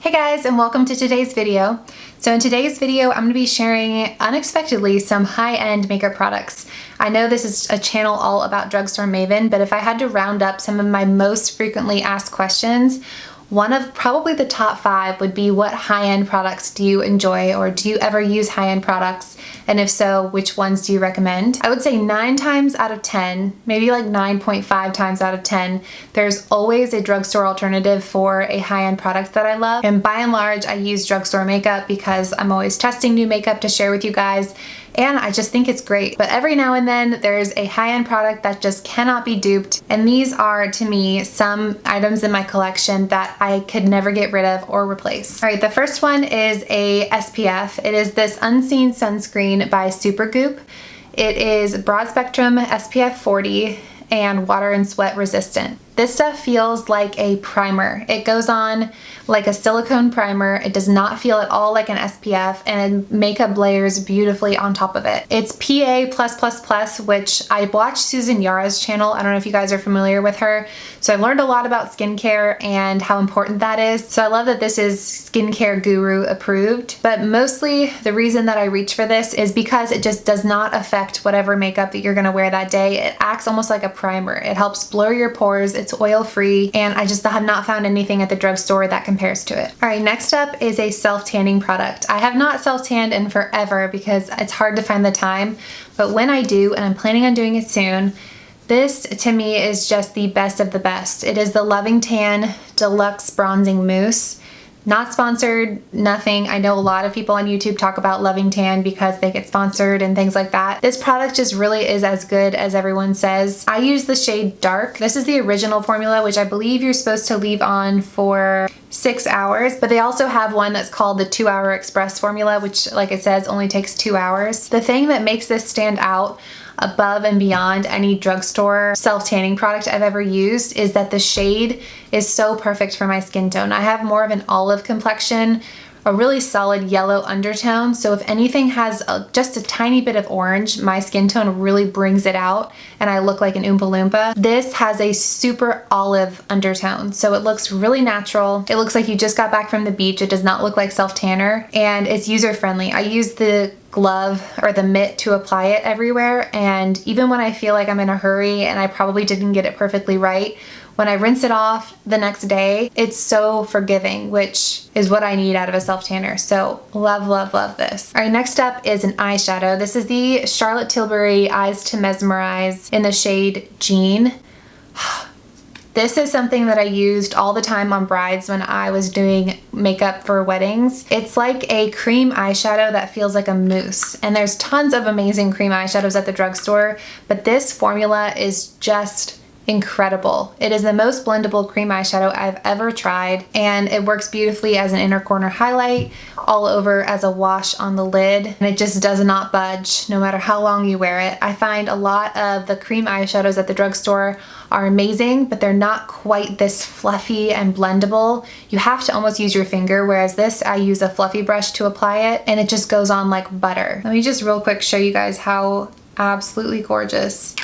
Hey guys, and welcome to today's video. So in today's video, I'm going to be sharing unexpectedly some high-end makeup products. I know this is a channel all about Drugstore Maven, but if I had to round up some of my most frequently asked questions, one of probably the top 5 would be, what high-end products do you enjoy, or do you ever use high-end products? And if so, which ones do you recommend? I would say 9 times out of 10, maybe like 9.5 times out of 10, there's always a drugstore alternative for a high-end product that I love. And by and large, I use drugstore makeup because I'm always testing new makeup to share with you guys, and I just think it's great. But every now and then there's a high-end product that just cannot be duped, and these are, to me, some items in my collection that I could never get rid of or replace. All right, the first one is a SPF. It is this Unseen Sunscreen by Supergoop. It is broad spectrum SPF 40 and water and sweat resistant. This stuff feels like a primer. It goes on like a silicone primer. It does not feel at all like an SPF, and makeup layers beautifully on top of it. It's PA+++, which I watched Susan Yara's channel. I don't know if you guys are familiar with her. So I learned a lot about skincare and how important that is. So I love that this is skincare guru approved, but mostly the reason that I reach for this is because it just does not affect whatever makeup that you're gonna wear that day. It acts almost like a primer. It helps blur your pores. It's oil-free, and I just have not found anything at the drugstore that compares to it. All right, next up is a self-tanning product. I have not self-tanned in forever because it's hard to find the time, but when I do, and I'm planning on doing it soon, this to me is just the best of the best. It is the Loving Tan Deluxe Bronzing Mousse. Not sponsored, nothing. I know a lot of people on YouTube talk about Loving Tan because they get sponsored and things like that. This product just really is as good as everyone says. I use the shade Dark. This is the original formula, which I believe you're supposed to leave on for 6 hours, but they also have one that's called the 2-Hour Express formula, which, like it says, only takes 2 hours. The thing that makes this stand out above and beyond any drugstore self-tanning product I've ever used is that the shade is so perfect for my skin tone. I have more of an olive complexion, a really solid yellow undertone, so if anything has just a tiny bit of orange, my skin tone really brings it out and I look like an Oompa Loompa. This has a super olive undertone, so it looks really natural. It looks like you just got back from the beach. It does not look like self-tanner, and it's user-friendly. I use the glove or the mitt to apply it everywhere, and even when I feel like I'm in a hurry and I probably didn't get it perfectly right, when I rinse it off the next day, it's so forgiving, which is what I need out of a self-tanner. So love, love, love this. All right, next up is an eyeshadow. This is the Charlotte Tilbury Eyes to Mesmerize in the shade Jean. This is something that I used all the time on brides when I was doing makeup for weddings. It's like a cream eyeshadow that feels like a mousse. And there's tons of amazing cream eyeshadows at the drugstore, but this formula is just incredible. It is the most blendable cream eyeshadow I've ever tried, and it works beautifully as an inner corner highlight, all over as a wash on the lid, and it just does not budge no matter how long you wear it. I find a lot of the cream eyeshadows at the drugstore are amazing, but they're not quite this fluffy and blendable. You have to almost use your finger, whereas this, I use a fluffy brush to apply it, and it just goes on like butter. Let me just real quick show you guys how absolutely gorgeous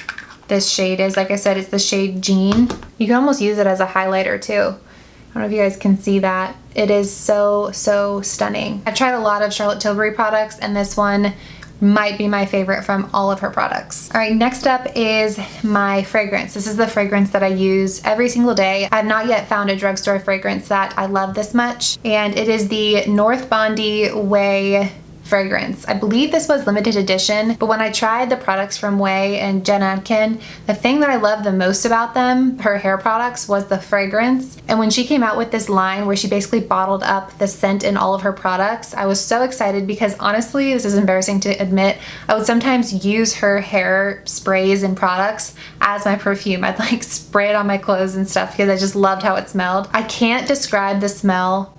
this shade is. Like I said, it's the shade Jean. You can almost use it as a highlighter too. I don't know if you guys can see that. It is so, so stunning. I've tried a lot of Charlotte Tilbury products, and this one might be my favorite from all of her products. All right, next up is my fragrance. This is the fragrance that I use every single day. I've not yet found a drugstore fragrance that I love this much, and it is the North Bondi Way fragrance. I believe this was limited edition, but when I tried the products from Way and Jen Atkin, the thing that I loved the most about them, her hair products, was the fragrance. And when she came out with this line where she basically bottled up the scent in all of her products, I was so excited because honestly, this is embarrassing to admit, I would sometimes use her hair sprays and products as my perfume. I'd like spray it on my clothes and stuff because I just loved how it smelled. I can't describe the smell.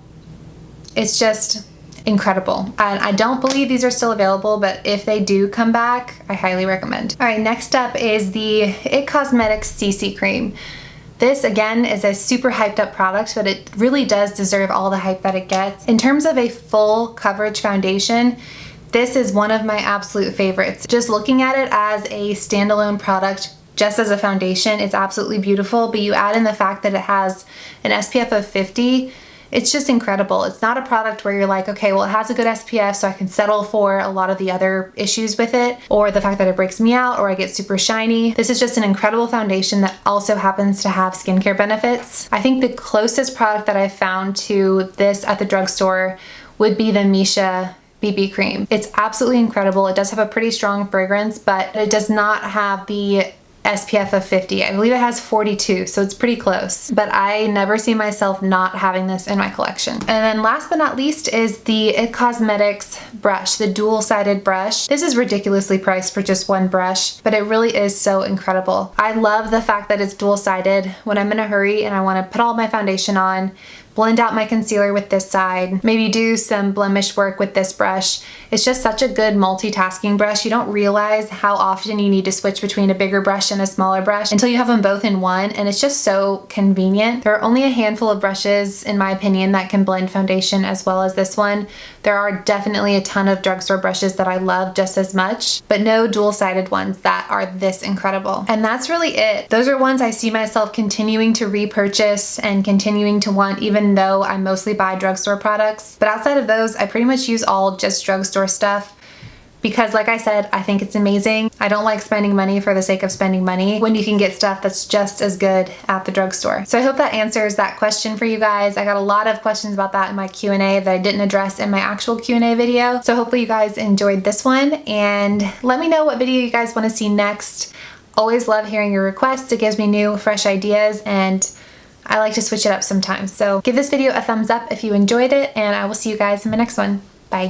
It's just incredible. And I don't believe these are still available, but if they do come back, I highly recommend. All right, next up is the IT Cosmetics CC Cream. This again is a super hyped up product, but it really does deserve all the hype that it gets. In terms of a full coverage foundation, this is one of my absolute favorites. Just looking at it as a standalone product, just as a foundation, it's absolutely beautiful, but you add in the fact that it has an SPF of 50, It's just incredible. It's not a product where you're like, okay, well, it has a good SPF, so I can settle for a lot of the other issues with it, or the fact that it breaks me out, or I get super shiny. This is just an incredible foundation that also happens to have skincare benefits. I think the closest product that I found to this at the drugstore would be the Misha BB cream. It's absolutely incredible. It does have a pretty strong fragrance, but it does not have the SPF of 50. I believe it has 42, so it's pretty close. But I never see myself not having this in my collection. And then last but not least is the IT Cosmetics brush, the dual-sided brush. This is ridiculously priced for just one brush, but it really is so incredible. I love the fact that it's dual-sided. When I'm in a hurry and I want to put all my foundation on, blend out my concealer with this side, maybe do some blemish work with this brush. It's just such a good multitasking brush. You don't realize how often you need to switch between a bigger brush and a smaller brush until you have them both in one, and it's just so convenient. There are only a handful of brushes, in my opinion, that can blend foundation as well as this one. There are definitely a ton of drugstore brushes that I love just as much, but no dual-sided ones that are this incredible. And that's really it. Those are ones I see myself continuing to repurchase and continuing to want, even though I mostly buy drugstore products. But outside of those, I pretty much use all just drugstore stuff because, like I said, I think it's amazing. I don't like spending money for the sake of spending money when you can get stuff that's just as good at the drugstore. So I hope that answers that question for you guys. I got a lot of questions about that in my Q&A that I didn't address in my actual Q&A video. So hopefully you guys enjoyed this one, and let me know what video you guys want to see next. Always love hearing your requests. It gives me new, fresh ideas, and I like to switch it up sometimes. So give this video a thumbs up if you enjoyed it, and I will see you guys in my next one.